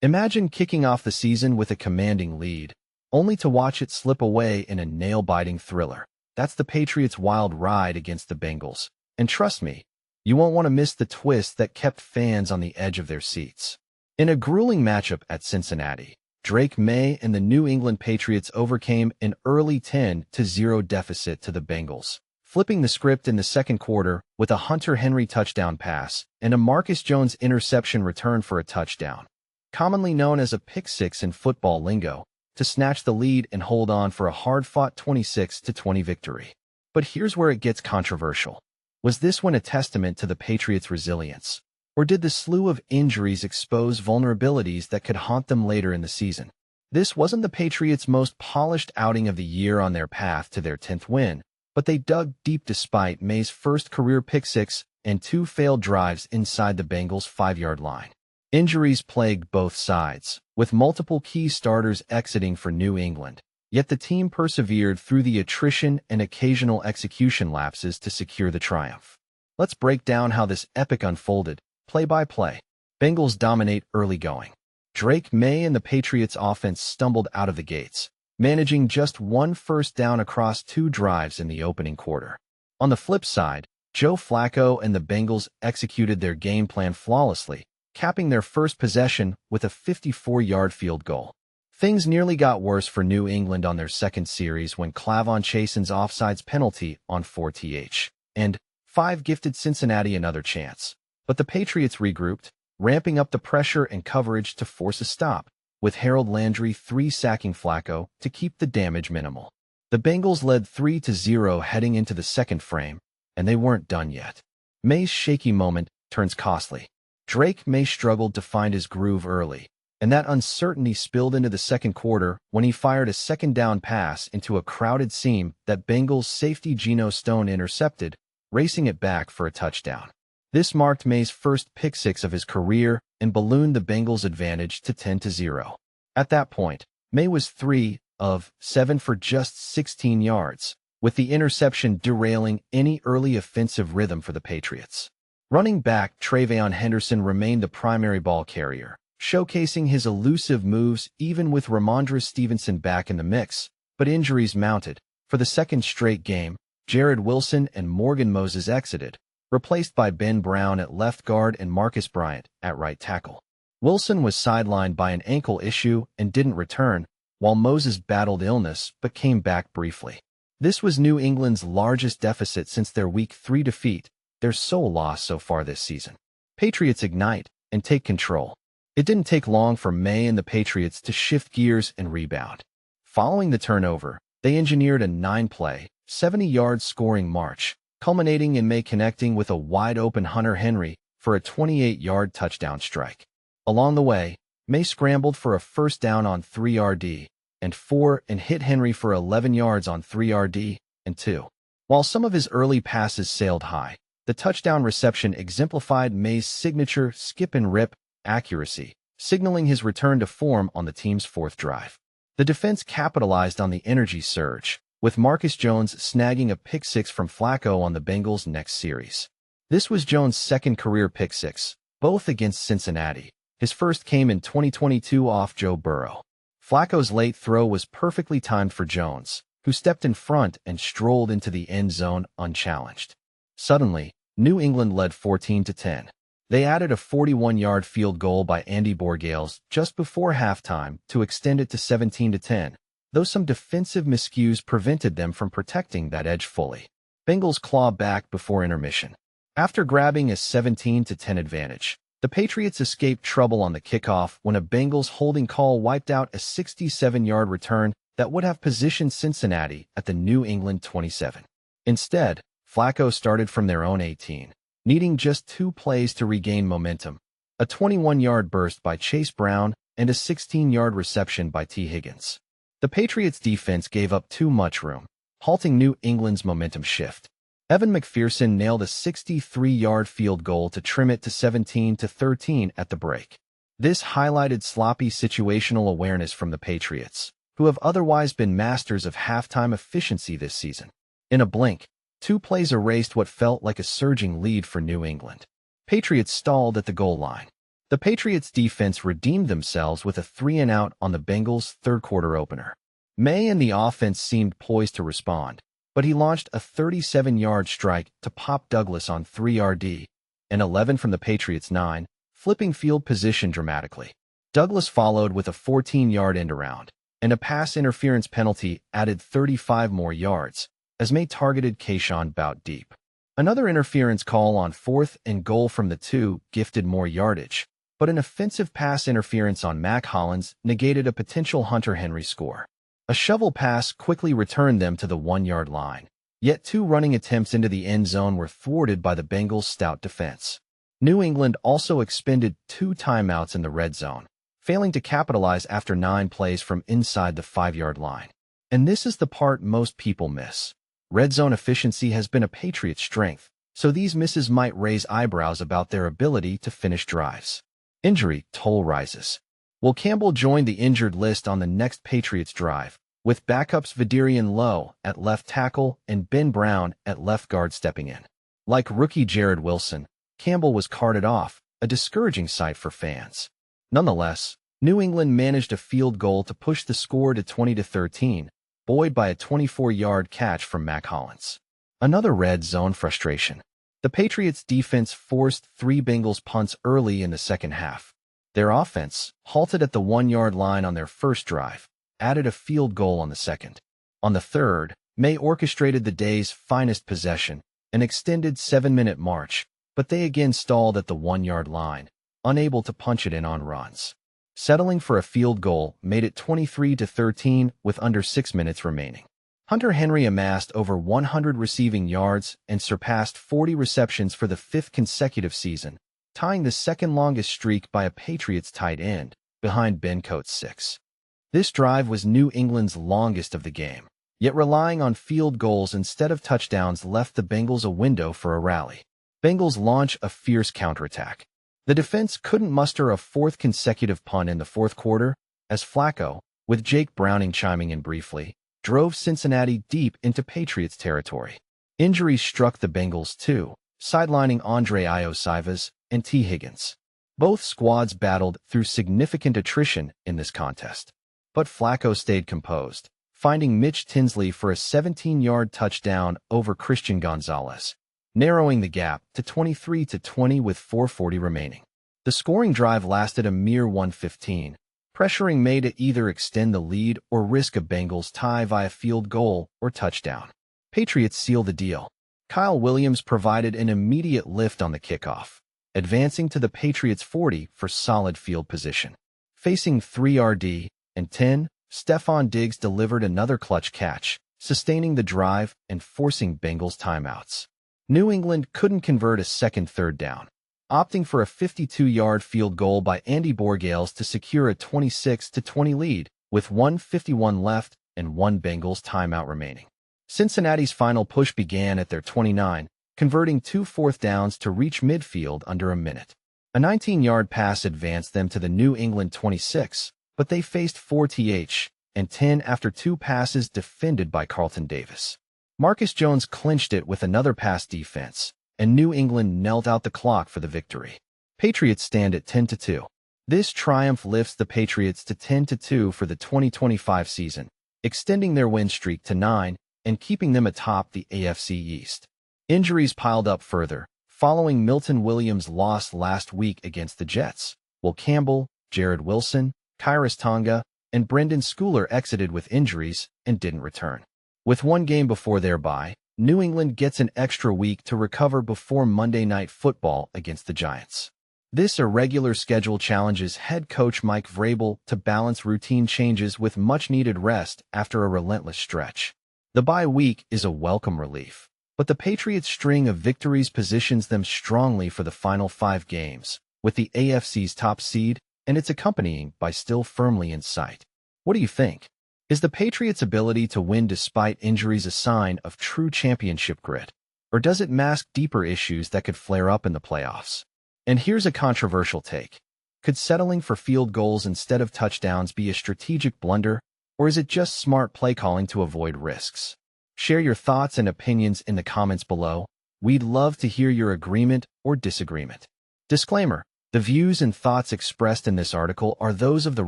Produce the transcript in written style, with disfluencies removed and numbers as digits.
Imagine kicking off the season with a commanding lead, only to watch it slip away in a nail-biting thriller. That's the Patriots' wild ride against the Bengals. And trust me, you won't want to miss the twist that kept fans on the edge of their seats. In a grueling matchup at Cincinnati, Maye and the New England Patriots overcame an early 10-0 deficit to the Bengals, flipping the script in the second quarter with a Hunter Henry touchdown pass and a Marcus Jones interception return for a touchdown, commonly known as a pick six in football lingo, to snatch the lead and hold on for a hard-fought 26-20 victory. But here's where it gets controversial. Was this one a testament to the Patriots' resilience, or did the slew of injuries expose vulnerabilities that could haunt them later in the season? This wasn't the Patriots' most polished outing of the year on their path to their 10th win, but they dug deep despite Maye's first career pick six and two failed drives inside the Bengals' 5-yard line. Injuries plagued both sides, with multiple key starters exiting for New England, yet the team persevered through the attrition and occasional execution lapses to secure the triumph. Let's break down how this epic unfolded, play by play. Bengals dominate early going. Maye and the Patriots offense stumbled out of the gates, managing just one first down across two drives in the opening quarter. On the flip side, Joe Flacco and the Bengals executed their game plan flawlessly, capping their first possession with a 54-yard field goal. Things nearly got worse for New England on their second series when Clavon Chasen's offsides penalty on 4th and 5 gifted Cincinnati another chance. But the Patriots regrouped, ramping up the pressure and coverage to force a stop, with Harold Landry sacking Flacco to keep the damage minimal. The Bengals led 3-0 heading into the second frame, and they weren't done yet. Maye's shaky moment turns costly. Maye struggled to find his groove early, and that uncertainty spilled into the second quarter when he fired a second down pass into a crowded seam that Bengals safety Geno Stone intercepted, racing it back for a touchdown. This marked Maye's first pick six of his career and ballooned the Bengals' advantage to 10-0. At that point, Maye was 3 of 7 for just 16 yards, with the interception derailing any early offensive rhythm for the Patriots. Running back Travion Henderson remained the primary ball carrier, showcasing his elusive moves even with Ramondre Stevenson back in the mix, but injuries mounted. For the second straight game, Jared Wilson and Morgan Moses exited, replaced by Ben Brown at left guard and Marcus Bryant at right tackle. Wilson was sidelined by an ankle issue and didn't return, while Moses battled illness but came back briefly. This was New England's largest deficit since their Week 3 defeat, their sole loss so far this season. Patriots ignite and take control. It didn't take long for Maye and the Patriots to shift gears and rebound. Following the turnover, they engineered a 9-play, 70-yard scoring march, culminating in Maye connecting with a wide-open Hunter Henry for a 28-yard touchdown strike. Along the way, Maye scrambled for a first down on 3-yard and 4 and hit Henry for 11 yards on 3-yard and 2. While some of his early passes sailed high, the touchdown reception exemplified Maye's signature skip-and-rip accuracy, signaling his return to form on the team's fourth drive. The defense capitalized on the energy surge, with Marcus Jones snagging a pick six from Flacco on the Bengals' next series. This was Jones' second career pick six, both against Cincinnati. His first came in 2022 off Joe Burrow. Flacco's late throw was perfectly timed for Jones, who stepped in front and strolled into the end zone unchallenged. Suddenly, New England led 14-10. They added a 41-yard field goal by Andy Borgales just before halftime to extend it to 17-10, though some defensive miscues prevented them from protecting that edge fully. Bengals claw back before intermission. After grabbing a 17-10 advantage, the Patriots escaped trouble on the kickoff when a Bengals holding call wiped out a 67-yard return that would have positioned Cincinnati at the New England 27. Instead, Flacco started from their own 18, needing just 2 plays to regain momentum, a 21-yard burst by Chase Brown and a 16-yard reception by T. Higgins. The Patriots' defense gave up too much room, halting New England's momentum shift. Evan McPherson nailed a 63-yard field goal to trim it to 17-13 at the break. This highlighted sloppy situational awareness from the Patriots, who have otherwise been masters of halftime efficiency this season. In a blink, 2 plays erased what felt like a surging lead for New England. Patriots stalled at the goal line. The Patriots' defense redeemed themselves with a 3-and-out on the Bengals' third-quarter opener. Maye and the offense seemed poised to respond, but he launched a 37-yard strike to Pop Douglas on 3-yard and 11 from the Patriots' 9, flipping field position dramatically. Douglas followed with a 14-yard end-around, and a pass interference penalty added 35 more yards, as Maye targeted Kayshon Boutte deep. Another interference call on 4th and goal from the 2 gifted more yardage, but an offensive pass interference on Mac Hollins negated a potential Hunter Henry score. A shovel pass quickly returned them to the 1-yard line, yet 2 running attempts into the end zone were thwarted by the Bengals' stout defense. New England also expended 2 timeouts in the red zone, failing to capitalize after 9 plays from inside the 5-yard line. And this is the part most people miss. Red zone efficiency has been a Patriots' strength, so these misses might raise eyebrows about their ability to finish drives. Injury toll rises. Will Campbell join the injured list on the next Patriots drive, with backups Vidarian Lowe at left tackle and Ben Brown at left guard stepping in? Like rookie Jared Wilson, Campbell was carted off, a discouraging sight for fans. Nonetheless, New England managed a field goal to push the score to 20-13, buoyed by a 24-yard catch from Mac Hollins. Another red zone frustration. The Patriots' defense forced 3 Bengals punts early in the second half. Their offense, halted at the 1-yard line on their first drive, added a field goal on the second. On the third, Maye orchestrated the day's finest possession, an extended 7-minute march, but they again stalled at the 1-yard line, unable to punch it in on runs. Settling for a field goal made it 23-13 with under 6 minutes remaining. Hunter Henry amassed over 100 receiving yards and surpassed 40 receptions for the 5th consecutive season, tying the second-longest streak by a Patriots tight end, behind Ben Coates' 6. This drive was New England's longest of the game, yet relying on field goals instead of touchdowns left the Bengals a window for a rally. Bengals launch a fierce counterattack. The defense couldn't muster a 4th consecutive punt in the 4th quarter, as Flacco, with Jake Browning chiming in briefly, drove Cincinnati deep into Patriots territory. Injuries struck the Bengals too, sidelining Andre Iosivas and T. Higgins. Both squads battled through significant attrition in this contest. But Flacco stayed composed, finding Mitch Tinsley for a 17-yard touchdown over Christian Gonzalez, narrowing the gap to 23-20 with 4:40 remaining. The scoring drive lasted a mere 1:15, pressuring Maye to either extend the lead or risk a Bengals tie via field goal or touchdown. Patriots seal the deal. Kyle Williams provided an immediate lift on the kickoff, advancing to the Patriots' 40 for solid field position. Facing 3-yard and 10, Stephon Diggs delivered another clutch catch, sustaining the drive and forcing Bengals timeouts. New England couldn't convert a second third down, opting for a 52-yard field goal by Andy Borgales to secure a 26-20 lead, with 1:51 left and 1 Bengals timeout remaining. Cincinnati's final push began at their 29, converting 2 fourth downs to reach midfield under a minute. A 19-yard pass advanced them to the New England 26, but they faced 4th and 10 after 2 passes defended by Carlton Davis. Marcus Jones clinched it with another pass defense, and New England knelt out the clock for the victory. Patriots stand at 10-2. This triumph lifts the Patriots to 10-2 for the 2025 season, extending their win streak to 9 and keeping them atop the AFC East. Injuries piled up further, following Milton Williams' loss last week against the Jets, while Campbell, Jared Wilson, Khyiris Tonga, and Brendan Schooler exited with injuries and didn't return. With 1 game before their bye, New England gets an extra week to recover before Monday Night Football against the Giants. This irregular schedule challenges head coach Mike Vrabel to balance routine changes with much-needed rest after a relentless stretch. The bye week is a welcome relief, but the Patriots' string of victories positions them strongly for the final 5 games, with the AFC's top seed and its accompanying bye still firmly in sight. What do you think? Is the Patriots' ability to win despite injuries a sign of true championship grit, or does it mask deeper issues that could flare up in the playoffs? And here's a controversial take. Could settling for field goals instead of touchdowns be a strategic blunder, or is it just smart play calling to avoid risks? Share your thoughts and opinions in the comments below. We'd love to hear your agreement or disagreement. Disclaimer: The views and thoughts expressed in this article are those of the